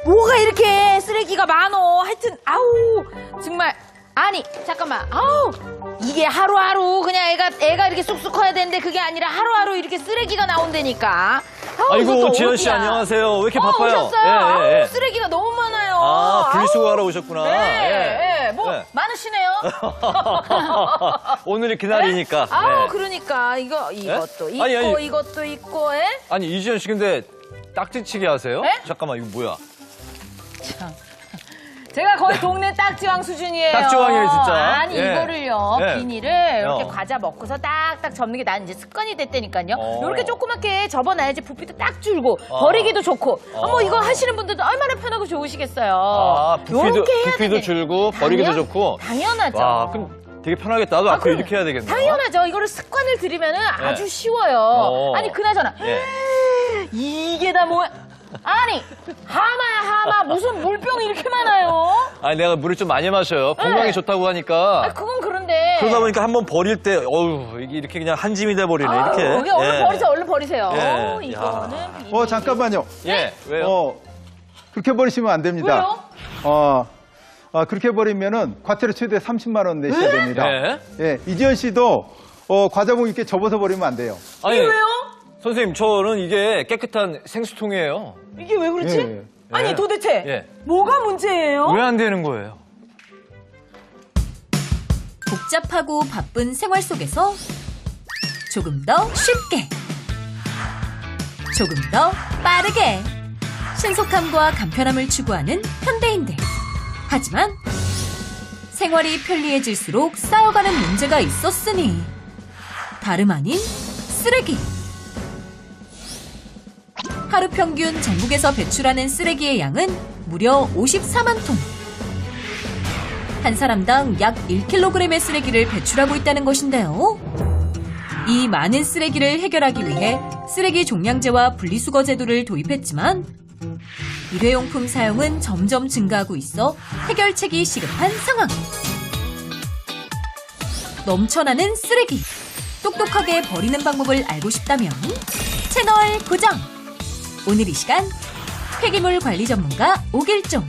뭐가 이렇게 쓰레기가 많어. 하여튼 아우 정말 아니 잠깐만 아우 이게 하루하루 그냥 애가 이렇게 쑥쑥 커야 되는데 그게 아니라 하루하루 이렇게 쓰레기가 나온다니까. 아이고 지연 씨 안녕하세요. 왜 이렇게 바빠요? 오셨어요? 예, 예, 예. 아우, 쓰레기가 너무 많아요. 아 분리수거하러 오셨구나. 네, 뭐 네. 많으시네요. 오늘이 그날이니까. 아우 네. 그러니까 이것도 있고 아니. 이것도 있고 에? 아니 이지연 씨 근데 딱지치기 하세요? 네? 잠깐만 이거 뭐야? 제가 거의 동네 딱지왕 수준이에요. 딱지왕이네, 진짜. 아니 예. 이거를요 예. 비닐을 이렇게 어. 과자 먹고서 딱딱 접는 게 난 이제 습관이 됐다니까요. 어. 이렇게 조그맣게 접어놔야지 부피도 딱 줄고 버리기도 좋고. 뭐 이거 하시는 분들도 얼마나 편하고 좋으시겠어요. 아 요렇게 해야 부피도 되네. 줄고 버리기도 당연- 좋고. 당연하죠. 와 그럼 되게 편하겠다. 나도 앞으로 그럼 이렇게 해야 되겠네. 당연하죠. 이거를 습관을 들이면은 아주 쉬워요. 아니 그나저나 예. 이게 다 뭐야? 아니 하마 무슨 물병이 이렇게 많아요? 아니 내가 물을 좀 많이 마셔요. 건강에 네. 좋다고 하니까. 그건 그런데. 그러다 보니까 한번 버릴 때 어우 이게 이렇게 그냥 한 짐이 돼 버리네. 이렇게. 여기 얼른 예. 버리세요. 얼른 버리세요. 예. 이거는 야. 비닐. 잠깐만요. 예. 왜요? 그렇게 버리시면 안 됩니다. 왜요? 그렇게 버리면은 과태료 최대 30만 원 내셔야 됩니다. 네. 예, 이지연 씨도 과자봉 이렇게 접어서 버리면 안 돼요. 아니 이게 왜요? 선생님 저는 이게 깨끗한 생수통이에요. 이게 왜 그렇지? 예. 아니 예. 도대체 예. 뭐가 문제예요? 왜 안 되는 거예요? 복잡하고 바쁜 생활 속에서 조금 더 쉽게, 조금 더 빠르게 신속함과 간편함을 추구하는 현대인들. 하지만 생활이 편리해질수록 쌓여가는 문제가 있었으니 다름 아닌 쓰레기. 하루 평균 전국에서 배출하는 쓰레기의 양은 무려 54만 톤. 한 사람당 약 1kg의 쓰레기를 배출하고 있다는 것인데요. 이 많은 쓰레기를 해결하기 위해 쓰레기 종량제와 분리수거 제도를 도입했지만 일회용품 사용은 점점 증가하고 있어 해결책이 시급한 상황. 넘쳐나는 쓰레기. 똑똑하게 버리는 방법을 알고 싶다면 채널 고정! 오늘 이 시간 폐기물 관리 전문가 오길종,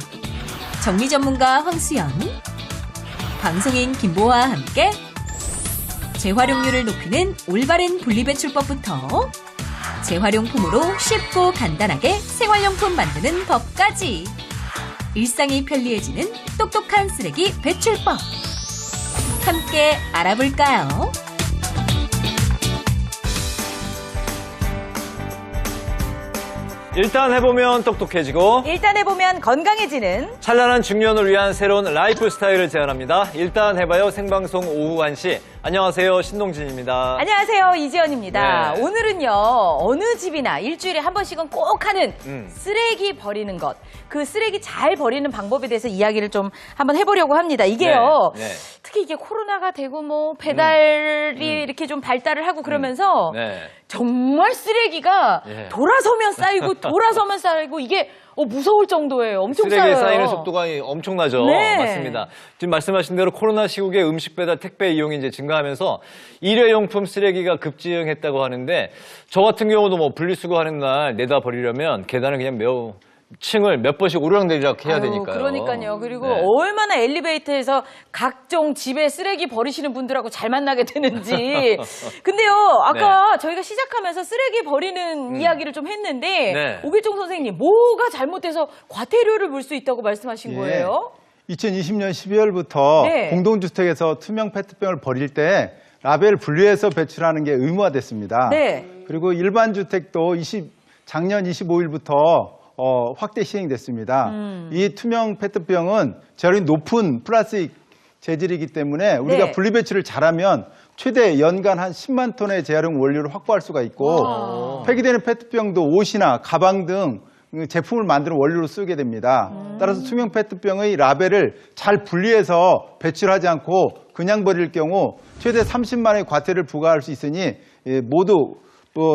정리 전문가 황수연, 방송인 김보화와 함께 재활용률을 높이는 올바른 분리배출법부터 재활용품으로 쉽고 간단하게 생활용품 만드는 법까지 일상이 편리해지는 똑똑한 쓰레기 배출법 함께 알아볼까요? 일단 해보면 똑똑해지고 일단 해보면 건강해지는 찬란한 중년을 위한 새로운 라이프 스타일을 제안합니다. 일단 해봐요 생방송 오후 1시. 안녕하세요 신동진입니다. 안녕하세요 이지연입니다. 네. 오늘은요 어느 집이나 일주일에 한 번씩은 꼭 하는 쓰레기 버리는 것, 그 쓰레기 잘 버리는 방법에 대해서 이야기를 좀 한번 해보려고 합니다. 이게요 네, 네. 특히 이게 코로나가 되고 뭐 배달이 이렇게 좀 발달을 하고 그러면서 네. 정말 쓰레기가 예. 돌아서면 쌓이고 이게 무서울 정도예요. 엄청 쓰레기 쌓여요. 쌓이는 속도가 엄청나죠. 네. 맞습니다. 지금 말씀하신 대로 코로나 시국에 음식 배달 택배 이용이 이제 증가하면서 일회용품 쓰레기가 급증했다고 하는데 저 같은 경우도 뭐 분리수거하는 날 내다 버리려면 계단을 그냥 층을 몇 번씩 오르락내리락 해야 되니까요. 그러니까요. 그리고 네. 얼마나 엘리베이터에서 각종 집에 쓰레기 버리시는 분들하고 잘 만나게 되는지. 근데요, 아까 저희가 시작하면서 쓰레기 버리는 이야기를 좀 했는데 네. 오길종 선생님, 뭐가 잘못돼서 과태료를 물 수 있다고 말씀하신 거예요? 2020년 12월부터 네. 공동주택에서 투명 페트병을 버릴 때 라벨 분리해서 배출하는 게 의무화됐습니다. 네. 그리고 일반 주택도 작년 25일부터 확대 시행됐습니다. 이 투명 페트병은 재활용이 높은 플라스틱 재질이기 때문에 우리가 네. 분리배출을 잘하면 최대 연간 한 10만 톤의 재활용 원료를 확보할 수가 있고 폐기되는 페트병도 옷이나 가방 등 제품을 만드는 원료로 쓰게 됩니다. 따라서 투명 페트병의 라벨을 잘 분리해서 배출하지 않고 그냥 버릴 경우 최대 30만 원의 과태료를 부과할 수 있으니 모두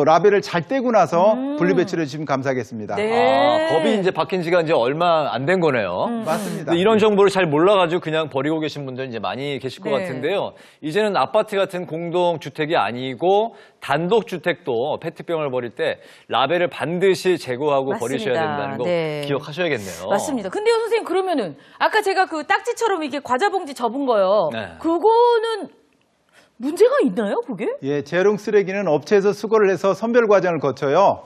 라벨을 잘 떼고 나서 분리배출해 주시면 감사하겠습니다. 네. 법이 이제 바뀐 지가 이제 얼마 안 된 거네요. 맞습니다. 근데 이런 정보를 잘 몰라가지고 그냥 버리고 계신 분들 이제 많이 계실 것 네. 같은데요. 이제는 아파트 같은 공동주택이 아니고 단독주택도 페트병을 버릴 때 라벨을 반드시 제거하고 맞습니다. 버리셔야 된다는 거 네. 기억하셔야겠네요. 맞습니다. 근데요, 선생님, 그러면은, 아까 제가 그 딱지처럼 이게 과자봉지 접은 거요. 네. 그거는 문제가 있나요, 그게? 예, 재활용 쓰레기는 업체에서 수거를 해서 선별 과정을 거쳐요.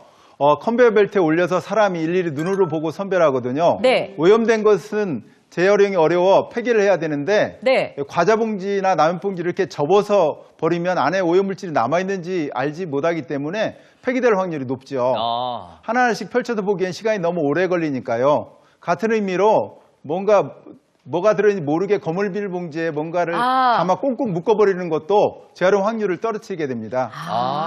컨베이어 벨트에 올려서 사람이 일일이 눈으로 보고 선별하거든요. 네. 오염된 것은 재활용이 어려워 폐기를 해야 되는데 네. 과자 봉지나 라면 봉지를 이렇게 접어서 버리면 안에 오염물질이 남아있는지 알지 못하기 때문에 폐기될 확률이 높죠. 아. 하나하나씩 펼쳐서 보기엔 시간이 너무 오래 걸리니까요. 같은 의미로 뭐가 들어있는지 모르게 거물 비닐봉지에 뭔가를 담아 꽁꽁 묶어버리는 것도 재활용 확률을 떨어뜨리게 됩니다.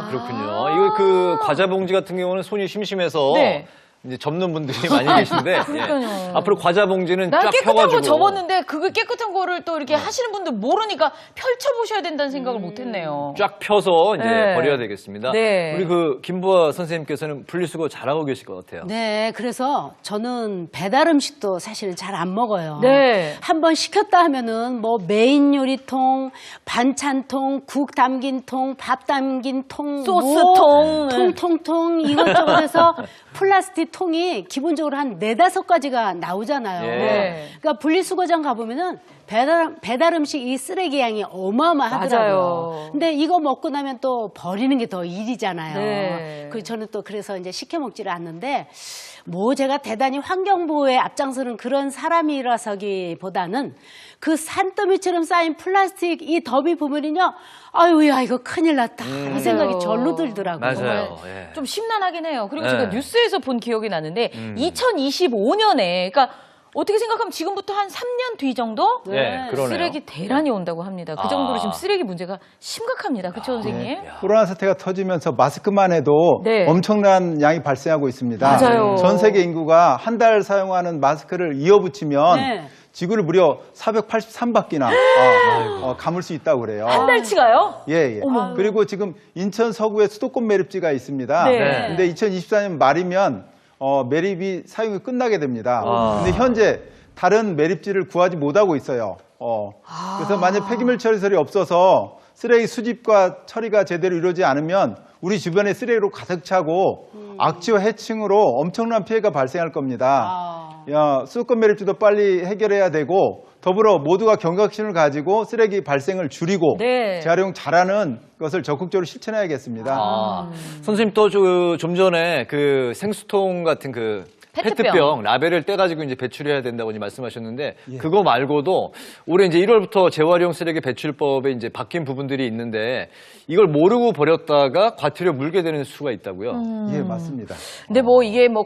그렇군요. 이거 그 과자 봉지 같은 경우는 손이 심심해서 네. 이제 접는 분들이 많이 계신데 그러니까요. 예. 앞으로 과자 봉지는 난 쫙 깨끗한 펴가지고 거 접었는데 그걸 깨끗한 거를 또 이렇게 하시는 분들 모르니까 펼쳐보셔야 된다는 생각을 못했네요. 쫙 펴서 이제 네. 버려야 되겠습니다. 네. 우리 그 김부아 선생님께서는 분리수거 잘하고 계실 것 같아요. 네, 그래서 저는 배달 음식도 사실 잘 안 먹어요. 네. 한번 시켰다 하면은 뭐 메인 요리통, 반찬통, 국 담긴 통, 밥 담긴 통, 소스통. 통통통 이것저것 해서 플라스틱 통이 기본적으로 한 4-5가지가 나오잖아요. 예. 그러니까 분리수거장 가보면은 배달 음식 이 쓰레기 양이 어마어마하더라고요. 맞아요. 근데 이거 먹고 나면 또 버리는 게 더 일이잖아요. 네. 저는 또 그래서 이제 시켜 먹지를 않는데 뭐 제가 대단히 환경보호에 앞장서는 그런 사람이라서기보다는 그 산더미처럼 쌓인 플라스틱 이 더미 보면은요, 아유야 이거 큰일 났다 이 생각이 절로 들더라고요. 맞아요. 예. 좀 심란하긴 해요. 그리고 네. 제가 뉴스에서 본 기억이 나는데 2025년에 그러니까 어떻게 생각하면 지금부터 한 3년 뒤 정도 네, 그러네요. 쓰레기 대란이 온다고 합니다. 그 정도로 지금 쓰레기 문제가 심각합니다. 그렇죠, 선생님? 코로나 사태가 터지면서 마스크만 해도 네. 엄청난 양이 발생하고 있습니다. 맞아요. 전 세계 인구가 한 달 사용하는 마스크를 이어붙이면 네. 지구를 무려 483바퀴나 감을 수 있다고 그래요. 한 달치가요? 예. 어머. 그리고 지금 인천 서구에 수도권 매립지가 있습니다. 네. 근데 2024년 말이면 매립이 사용이 끝나게 됩니다. 근데 현재 다른 매립지를 구하지 못하고 있어요. 그래서 만약 폐기물 처리설이 없어서 쓰레기 수집과 처리가 제대로 이루어지지 않으면 우리 주변에 쓰레기로 가득 차고 악취와 해충으로 엄청난 피해가 발생할 겁니다. 수도권 매립지도 빨리 해결해야 되고 더불어 모두가 경각심을 가지고 쓰레기 발생을 줄이고 네. 재활용 잘하는 것을 적극적으로 실천해야겠습니다. 선생님 또 좀 전에 그 생수통 같은 그 페트병 라벨을 떼가지고 이제 배출해야 된다고 이제 말씀하셨는데 그거 말고도 올해 이제 1월부터 재활용 쓰레기 배출법에 이제 바뀐 부분들이 있는데 이걸 모르고 버렸다가 과태료 물게 되는 수가 있다고요. 예, 맞습니다. 근데 뭐 이게 뭐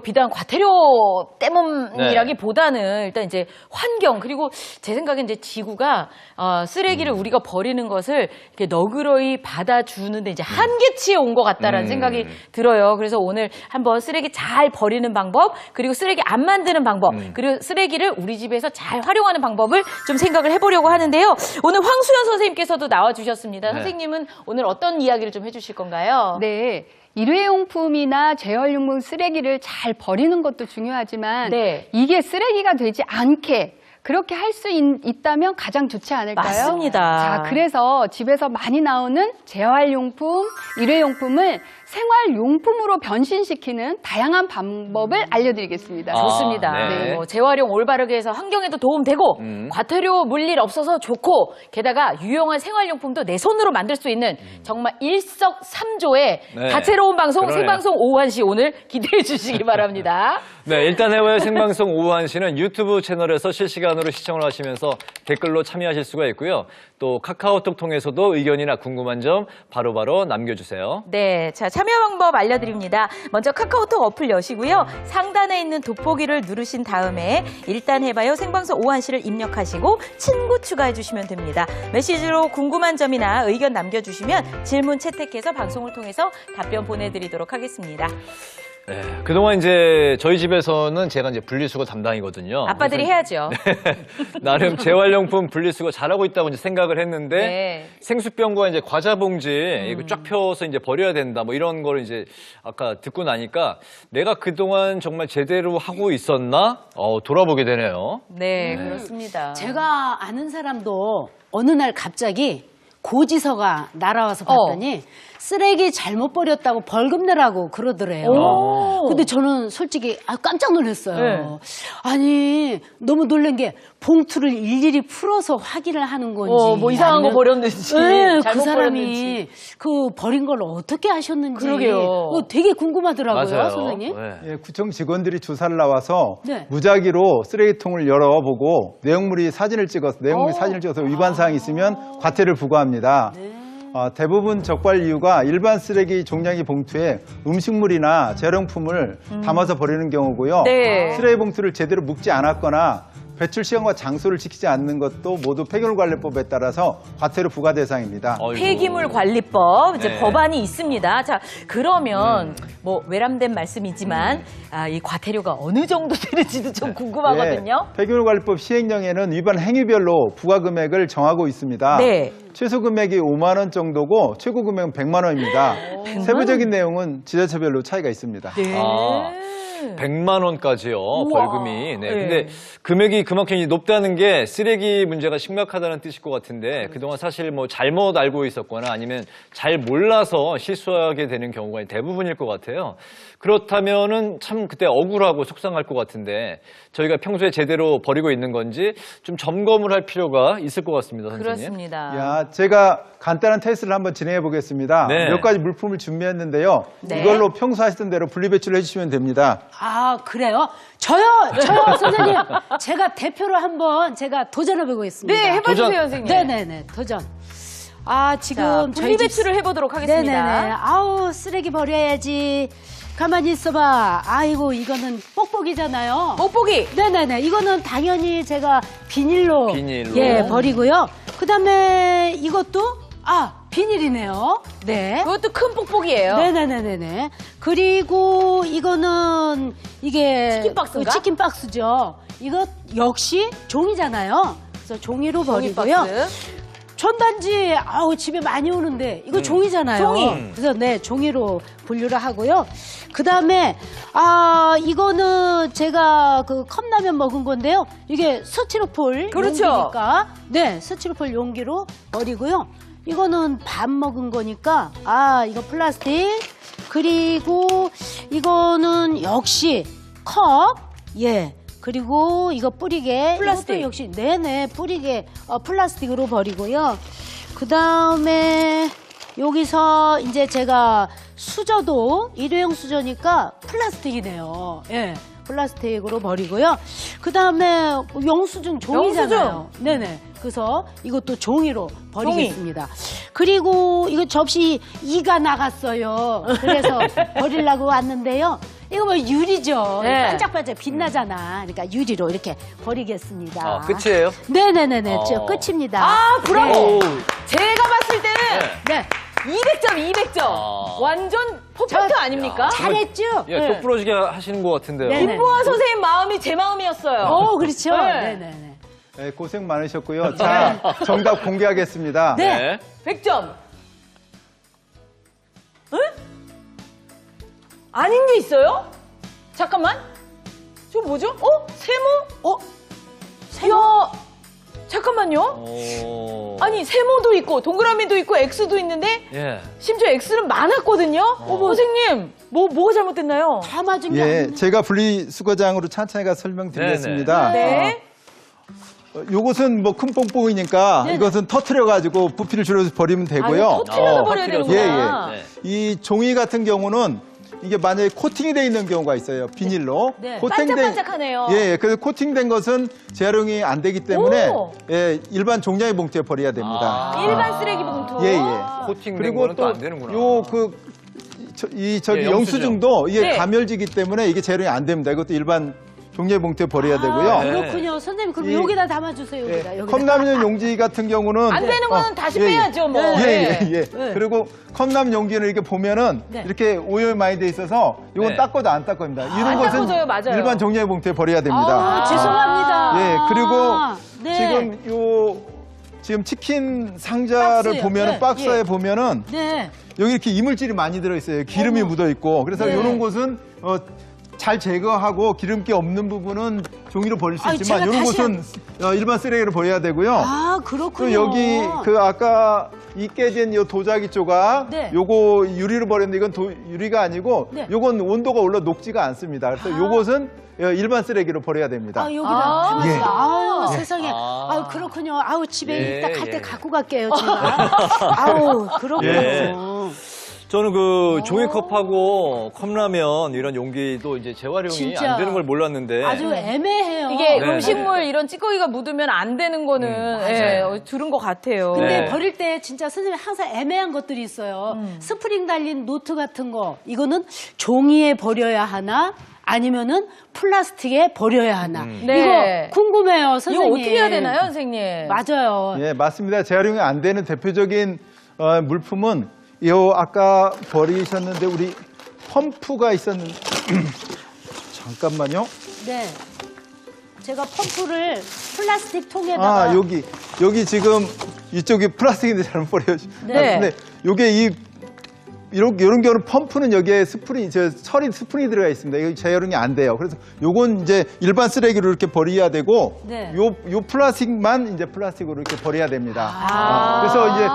비단 과태료 때문이라기보다는 일단 이제 환경 그리고 제 생각엔 이제 지구가 쓰레기를 우리가 버리는 것을 이렇게 너그러이 받아주는데 이제 한계치에 온 것 같다라는 생각이 들어요. 그래서 오늘 한번 쓰레기 잘 버리는 방법 그리고 쓰레기 안 만드는 방법 그리고 쓰레기를 우리 집에서 잘 활용하는 방법을 좀 생각을 해보려고 하는데요. 오늘 황수연 선생님께서도 나와주셨습니다. 네. 선생님은 오늘 어떤 이야기를 좀 해주실 건가요? 네. 일회용품이나 재활용품 쓰레기를 잘 버리는 것도 중요하지만 네. 이게 쓰레기가 되지 않게 그렇게 할 수 있다면 가장 좋지 않을까요? 맞습니다. 자, 그래서 집에서 많이 나오는 재활용품, 일회용품을 생활용품으로 변신시키는 다양한 방법을 알려드리겠습니다. 좋습니다. 네. 뭐 재활용 올바르게 해서 환경에도 도움되고 과태료 물릴 없어서 좋고 게다가 유용한 생활용품도 내 손으로 만들 수 있는 정말 일석삼조의 네. 다채로운 방송 그러네요. 생방송 오후 1시 오늘 기대해 주시기 바랍니다. 네, 일단 해와의 생방송 오후 1시는 유튜브 채널에서 실시간으로 시청을 하시면서 댓글로 참여하실 수가 있고요. 또 카카오톡 통해서도 의견이나 궁금한 점 바로바로 남겨주세요. 네, 자 참여 방법 알려드립니다. 먼저 카카오톡 어플 여시고요. 상단에 있는 돋보기를 누르신 다음에 일단 해봐요 생방송 오후 1시를 입력하시고 친구 추가해 주시면 됩니다. 메시지로 궁금한 점이나 의견 남겨주시면 질문 채택해서 방송을 통해서 답변 보내드리도록 하겠습니다. 네, 그동안 이제 저희 집에서는 제가 이제 분리수거 담당이거든요. 아빠들이 해야죠. 나름 재활용품 분리수거 잘하고 있다고 이제 생각을 했는데 네. 생수병과 이제 과자 봉지 이거 쫙 펴서 이제 버려야 된다 뭐 이런 거를 이제 아까 듣고 나니까 내가 그동안 정말 제대로 하고 있었나 돌아보게 되네요. 네, 그렇습니다. 제가 아는 사람도 어느 날 갑자기 고지서가 날아와서 봤더니 쓰레기 잘못 버렸다고 벌금 내라고 그러더래요. 근데 저는 솔직히 깜짝 놀랐어요. 네. 아니 너무 놀란 게 봉투를 일일이 풀어서 확인을 하는 건지 뭐 이상한 거 아니면 버렸는지, 네, 잘못 그 사람이 버렸는지. 그 버린 걸 어떻게 하셨는지 그러게요. 되게 궁금하더라고요. 맞아요. 선생님. 네. 예, 구청 직원들이 조사를 나와서 네. 무작위로 쓰레기통을 열어보고 내용물이 사진을 찍어서 위반 사항이 있으면 과태를 부과합니다. 대부분 적발 이유가 일반 쓰레기 종량이 봉투에 음식물이나 재활용품을 담아서 버리는 경우고요. 네. 쓰레기 봉투를 제대로 묶지 않았거나 배출 시간과 장소를 지키지 않는 것도 모두 폐기물관리법에 따라서 과태료 부과 대상입니다. 어이구. 폐기물 관리법 이제 네. 법안이 있습니다. 자, 그러면 뭐 외람된 말씀이지만 이 과태료가 어느 정도 되는지도 좀 궁금하거든요. 예, 폐기물관리법 시행령에는 위반 행위별로 부과 금액을 정하고 있습니다. 네. 최소 금액이 5만 원 정도고 최고 금액은 100만 원입니다. 세부적인 내용은 지자체별로 차이가 있습니다. 네. 아, 100만 원까지요, 벌금이. 네. 네. 근데 금액이 그만큼 이제 높다는 게 쓰레기 문제가 심각하다는 뜻일 것 같은데 그동안 사실 뭐 잘못 알고 있었거나 아니면 잘 몰라서 실수하게 되는 경우가 대부분일 것 같아요. 그렇다면은 참 그때 억울하고 속상할 것 같은데 저희가 평소에 제대로 버리고 있는 건지 좀 점검을 할 필요가 있을 것 같습니다, 선생님. 그렇습니다. 제가 간단한 테스트를 한번 진행해 보겠습니다. 네. 몇 가지 물품을 준비했는데요. 네. 이걸로 평소 하시던 대로 분리배출을 해주시면 됩니다. 아, 그래요? 저요, 선생님. 제가 대표로 한번 제가 도전해 보겠습니다. 네, 해봐주세요, 도전. 선생님. 네네네, 도전. 지금 자, 저희 집 분리배출을 해보도록 하겠습니다. 네네네. 아우, 쓰레기 버려야지. 가만히 있어봐. 아이고, 이거는 뽁뽁이잖아요. 뽁뽁이. 네네네. 이거는 당연히 제가 비닐로, 비닐로. 예, 버리고요. 그 다음에 이것도, 비닐이네요. 네. 그것도 큰 뽁뽁이에요. 네네네네네. 그리고 이거는 이게 치킨 박스인가? 치킨 박스죠. 이거 역시 종이잖아요. 그래서 종이로 버리고요. 종이박스. 전단지 집에 많이 오는데 이거 종이잖아요. 종이. 그래서 네, 종이로 분류를 하고요. 그다음에 이거는 제가 그 컵라면 먹은 건데요. 이게 스티로폴 그렇죠. 용기니까 네, 스티로폴 용기로 버리고요. 이거는 밥 먹은 거니까 이거 플라스틱. 그리고 이거는 역시 컵. 예. 그리고 이거 뿌리개. 플라스틱. 이것도 역시 네네 뿌리개 플라스틱으로 버리고요. 그 다음에 여기서 이제 제가 수저도 일회용 수저니까 플라스틱이네요. 예. 플라스틱으로 버리고요. 그 다음에 영수증 종이잖아요. 네네. 그래서 이것도 종이로 버리겠습니다. 그리고 이거 접시 이가 나갔어요. 그래서 버리려고 왔는데요. 이거 뭐 유리죠. 네. 반짝반짝 빛나잖아. 그러니까 유리로 이렇게 버리겠습니다. 끝이에요? 네네네네. 저 끝입니다. 브라보. 오. 제가 봤을 때는 네. 200점, 200점. 완전 퍼펙트 아닙니까? 잘했죠? 예, 똑부러지게 하시는 것 같은데요. 네네. 김보아 선생님 마음이 제 마음이었어요. 그렇죠. 네. 네네네. 네, 고생 많으셨고요. 자, 정답 공개하겠습니다. 네. 100점. 응? 아닌 게 있어요? 잠깐만. 저 뭐죠? 세모? 야, 잠깐만요. 아니, 세모도 있고, 동그라미도 있고, X도 있는데, 예. 심지어 X는 많았거든요? 선생님, 뭐가 잘못됐나요? 다 맞은 게 예, 아니에요. 제가 분리수거장으로 찬찬히 설명드리겠습니다. 네. 요것은 뭐 큰 뽕뽕이니까 이것은 터트려가지고 부피를 줄여서 버리면 되고요. 터트려서 버려야 터트려서. 되는구나. 네. 이 종이 같은 경우는 이게 만약에 코팅이 돼 있는 경우가 있어요. 비닐로. 네. 반짝반짝하네요. 예, 그래서 코팅된 것은 재활용이 안 되기 때문에 오. 예, 일반 종량의 봉투에 버려야 됩니다. 일반 쓰레기 봉투. 예, 예. 코팅된 그리고 거는 또 또 안 되는구나. 저기 예, 영수증. 영수증도 이게 네. 가멸지기 때문에 이게 재활용이 안 됩니다. 이것도 일반 종이의 봉투에 버려야 되고요. 네. 그렇군요. 선생님, 그럼 이- 여기다 담아주세요. 여기다. 여기다. 컵라면 용지 같은 경우는 안 되는 거는 다시 예, 예. 빼야죠, 뭐. 예. 그리고 컵라면 용기는 이렇게 보면은 네. 이렇게 오염이 많이 돼 있어서 이건 네. 닦아도 안 닦습니다. 이런 안 것은 닦아져요, 맞아요. 일반 종이의 봉투에 버려야 됩니다. 아, 죄송합니다. 예, 그리고 네. 지금 치킨 상자를 박스요. 보면은 네, 박스에 예. 보면은 네. 여기 이렇게 이물질이 많이 들어 있어요. 기름이 묻어 있고. 그래서 네. 이런 곳은 잘 제거하고 기름기 없는 부분은 종이로 버릴 수 아니, 있지만 제가 이런 다시 곳은 일반 쓰레기로 버려야 되고요. 아, 또 그렇군요. 여기 아까 이 깨진 요 도자기 조각 네. 요거 유리로 버렸는데 이건 유리가 아니고 네. 요건 온도가 올라 녹지가 않습니다. 그래서 요것은 일반 쓰레기로 버려야 됩니다. 아, 여기다 아, 담았어요. 예. 아우, 세상에. 아. 아우, 그렇군요. 아우, 집에 예, 이따 갈 때 예. 갖고 갈게요, 제가. 아우, 그렇군요. 예. 저는 그 종이컵하고 컵라면 이런 용기도 이제 재활용이 진짜. 안 되는 걸 몰랐는데. 아주 애매해요. 이게 네. 음식물 이런 찌꺼기가 묻으면 안 되는 거는 예, 들은 것 같아요. 근데 네. 버릴 때 진짜 선생님이 항상 애매한 것들이 있어요. 스프링 달린 노트 같은 거. 이거는 종이에 버려야 하나? 아니면은 플라스틱에 버려야 하나? 네. 이거 궁금해요, 이거 선생님. 어떻게 해야 되나요, 선생님? 맞아요. 예, 맞습니다. 재활용이 안 되는 대표적인 물품은 아까 버리셨는데 우리 펌프가 있었는데 잠깐만요. 네. 제가 펌프를 플라스틱 통에다가 여기 지금 이쪽이 플라스틱인데 잘못 버려야지. 네. 근데 요게 이런 경우는 펌프는 여기에 철인 스프링이 들어가 있습니다. 이거 재활용이 안 돼요. 그래서 요건 이제 일반 쓰레기로 이렇게 버려야 되고 네. 요 플라스틱만 이제 플라스틱으로 이렇게 버려야 됩니다. 아. 그래서 이제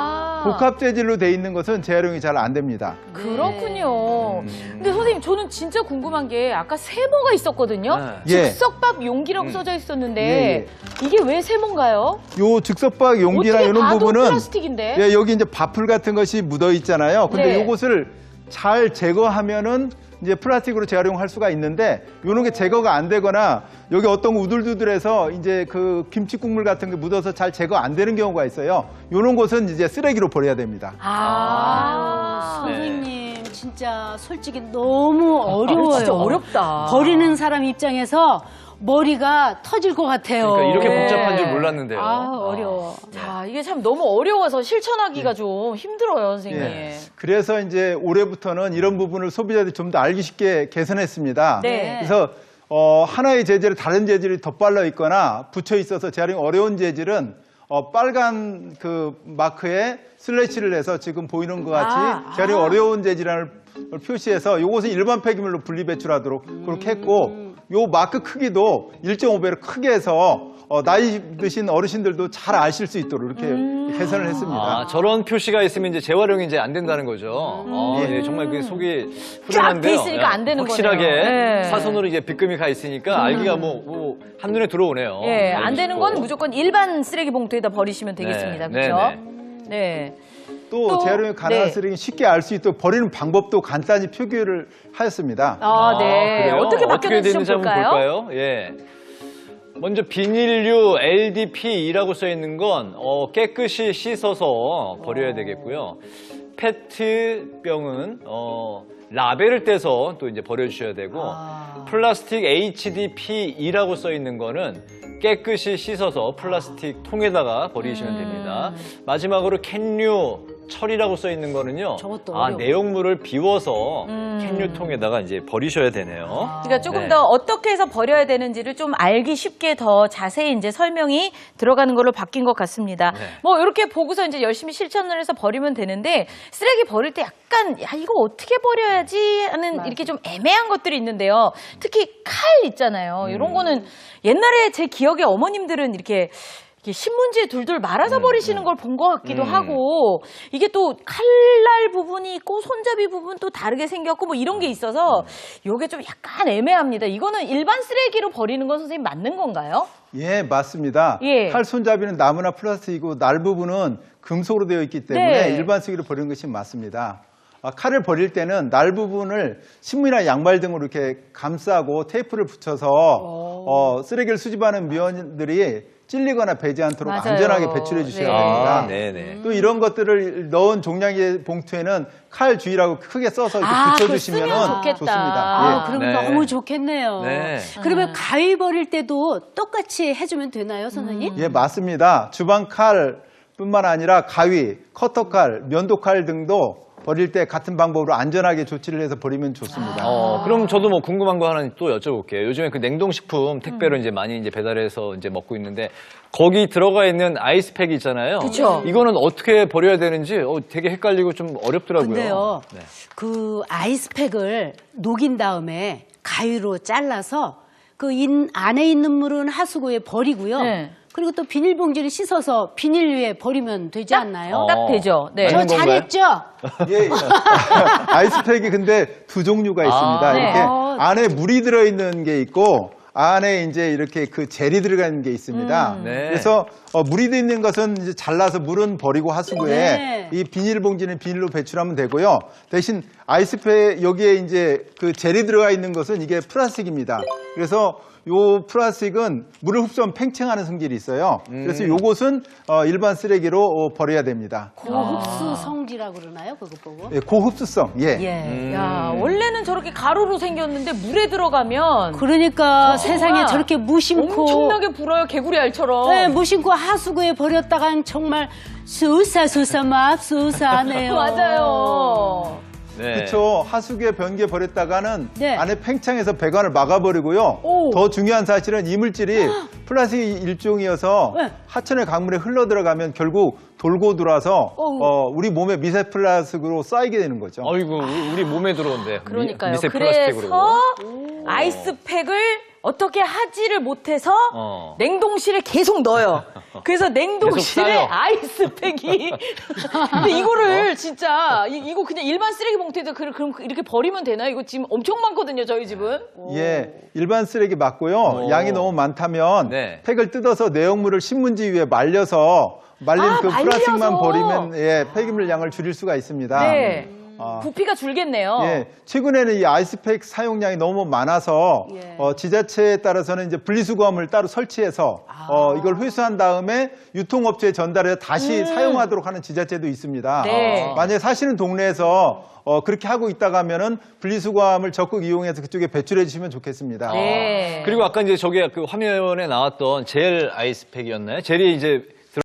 복합 재질로 돼 있는 것은 재활용이 잘 안 됩니다. 그렇군요. 근데 선생님, 저는 진짜 궁금한 게 아까 세모가 있었거든요. 네. 예. 즉석밥 용기라고 써져 있었는데 예. 이게 왜 세모인가요? 요 즉석밥 용기나 어떻게 이런 봐도 부분은 플라스틱인데? 예, 여기 이제 밥풀 같은 것이 묻어 있잖아요. 근데 네. 요것을 잘 제거하면은 이제 플라스틱으로 재활용할 수가 있는데 요런 게 제거가 안 되거나 여기 어떤 우들두들해서 이제 그 김치 국물 같은 게 묻어서 잘 제거 안 되는 경우가 있어요. 요런 것은 이제 쓰레기로 버려야 됩니다. 네. 선생님, 진짜 솔직히 너무 어려워요. 진짜 어렵다. 버리는 사람 입장에서 머리가 터질 것 같아요. 그러니까 이렇게 네. 복잡한 줄 몰랐는데요. 아, 어려워. 자, 이게 참 너무 어려워서 실천하기가 좀 힘들어요, 선생님. 예. 그래서 이제 올해부터는 이런 부분을 소비자들이 좀 더 알기 쉽게 개선했습니다. 네. 그래서 하나의 재질에 다른 재질이 덧발려 있거나 붙여 있어서 재활용이 어려운 재질은 빨간 그 마크에 슬래시를 해서 지금 보이는 것 같이 재활용이 어려운 재질을 표시해서 이것은 일반 폐기물로 분리 배출하도록 그렇게 했고 요 마크 크기도 1.5배로 크게 해서 나이 드신 어르신들도 잘 아실 수 있도록 이렇게 개선을 했습니다. 아, 저런 표시가 있으면 이제 재활용이 이제 안 된다는 거죠. 예, 정말 그 속이 후련한데요. 돼 있으니까 안 되는 확실하게 거네요. 네. 사선으로 이제 빗금이 가 있으니까 알기가 뭐 한눈에 들어오네요. 예, 안 되는 건 멋있고. 무조건 일반 쓰레기 봉투에다 버리시면 되겠습니다. 네, 그렇죠? 네, 네. 또 재활용이 가능한 네. 쓰레기 쉽게 알 수 있도록 버리는 방법도 간단히 표기를 하였습니다. 아, 네. 그래요? 어떻게 바뀌었는지 좀 되는지 한번 볼까요? 볼까요? 예. 먼저 비닐류 LDPE라고 써 있는 건 깨끗이 씻어서 버려야 되겠고요. 페트병은 라벨을 떼서 또 이제 버려주셔야 되고 플라스틱 HDPE라고 써 있는 거는 깨끗이 씻어서 플라스틱 통에다가 버리시면 됩니다. 마지막으로 캔류 철이라고 써 있는 거는요. 저것도 어려워. 내용물을 비워서 캔류통에다가 이제 버리셔야 되네요. 그러니까 조금 네. 더 어떻게 해서 버려야 되는지를 좀 알기 쉽게 더 자세히 이제 설명이 들어가는 걸로 바뀐 것 같습니다. 네. 뭐 이렇게 보고서 이제 열심히 실천을 해서 버리면 되는데 쓰레기 버릴 때 약간 야 이거 어떻게 버려야지 하는 이렇게 좀 애매한 것들이 있는데요. 특히 칼 있잖아요. 이런 거는 옛날에 제 기억에 어머님들은 이렇게 신문지에 둘둘 말아서 버리시는 걸 본 것 같기도 하고 이게 또 칼날 부분이 있고 손잡이 부분 또 다르게 생겼고 뭐 이런 게 있어서 이게 좀 약간 애매합니다. 이거는 일반 쓰레기로 버리는 건 선생님 맞는 건가요? 예, 맞습니다. 예. 칼 손잡이는 나무나 플라스틱이고 날 부분은 금속으로 되어 있기 때문에 네. 일반 쓰레기로 버리는 것이 맞습니다. 칼을 버릴 때는 날 부분을 신문이나 양말 등으로 이렇게 감싸고 테이프를 붙여서 쓰레기를 수집하는 미원들이 찔리거나 배지 않도록 맞아요. 안전하게 배출해 주셔야 네. 됩니다. 네네. 또 이런 것들을 넣은 종량의 봉투에는 칼 주의라고 크게 써서 이렇게 그거 붙여주시면 쓰면 좋겠다. 좋습니다. 아, 그러면 네. 너무 좋겠네요. 네. 그러면 가위 버릴 때도 똑같이 해주면 되나요, 선생님? 예, 맞습니다. 주방 칼뿐만 아니라 가위, 커터칼, 면도칼 등도 버릴 때 같은 방법으로 안전하게 조치를 해서 버리면 좋습니다. 그럼 저도 뭐 궁금한 거 하나 또 여쭤볼게요. 요즘에 그 냉동식품 택배로 이제 많이 이제 배달해서 이제 먹고 있는데 거기 들어가 있는 아이스팩 있잖아요. 그쵸. 이거는 어떻게 버려야 되는지 되게 헷갈리고 좀 어렵더라고요. 근데요, 네. 그 아이스팩을 녹인 다음에 가위로 잘라서 그 안에 있는 물은 하수구에 버리고요. 네. 그리고 또 비닐봉지를 씻어서 비닐 위에 버리면 되지 않나요? 딱 되죠. 네. 저 맞는 건가요? 잘했죠? 예, 아이스팩이 근데 두 종류가 있습니다. 네. 이렇게 안에 물이 들어있는 게 있고 안에 이제 이렇게 그 젤이 들어가는 게 있습니다. 네. 그래서 물이 들어있는 것은 이제 잘라서 물은 버리고 하수구에 네. 이 비닐봉지는 비닐로 배출하면 되고요. 대신 아이스팩 여기에 이제 그 젤이 들어가 있는 것은 이게 플라스틱입니다. 그래서 요 플라스틱은 물을 흡수하면 팽창하는 성질이 있어요. 그래서 요것은 일반 쓰레기로 버려야 됩니다. 고흡수 성지라고 그러나요? 그거 보고? 예, 고흡수성. 예. 예. 야, 원래는 저렇게 가루로 생겼는데 물에 들어가면 그러니까 세상에 정말 저렇게 무심코 엄청나게 불어요. 개구리 알처럼. 네, 무심코 하수구에 버렸다간 정말 수사수사 맙수사네요. 맞아요. 네. 그렇죠. 하수구에 변기에 버렸다가는 네. 안에 팽창해서 배관을 막아버리고요. 오. 더 중요한 사실은 이물질이 플라스틱 일종이어서 네. 하천의 강물에 흘러 들어가면 결국 돌고 돌아서 어우. 우리 몸에 미세 플라스틱으로 쌓이게 되는 거죠. 어이구 우리 몸에 들어온대. 그러니까요. 미세 그래서 플라스틱으로. 아이스팩을 어떻게 하지를 못해서 어. 냉동실에 계속 넣어요. 그래서 계속 냉동실에 쌓여. 아이스팩이. 근데 이거를 진짜 이거 그냥 일반 쓰레기 봉투에도 그럼 이렇게 버리면 되나요? 이거 지금 엄청 많거든요, 저희 집은. 예, 일반 쓰레기 맞고요. 양이 너무 많다면 네. 팩을 뜯어서 내용물을 신문지 위에 말려서 말린 그 말려서. 플라스틱만 버리면 폐기물 양을 줄일 수가 있습니다. 네. 아. 부피가 줄겠네요. 예, 최근에는 이 아이스팩 사용량이 너무 많아서 예. 지자체에 따라서는 이제 분리수거함을 따로 설치해서 이걸 회수한 다음에 유통업체에 전달해서 다시 사용하도록 하는 지자체도 있습니다. 네. 만약에 사시는 동네에서 그렇게 하고 있다가 하면은 분리수거함을 적극 이용해서 그쪽에 배출해 주시면 좋겠습니다. 네. 그리고 아까 이제 저기 그 화면에 나왔던 젤 아이스팩이었나요? 젤이 이제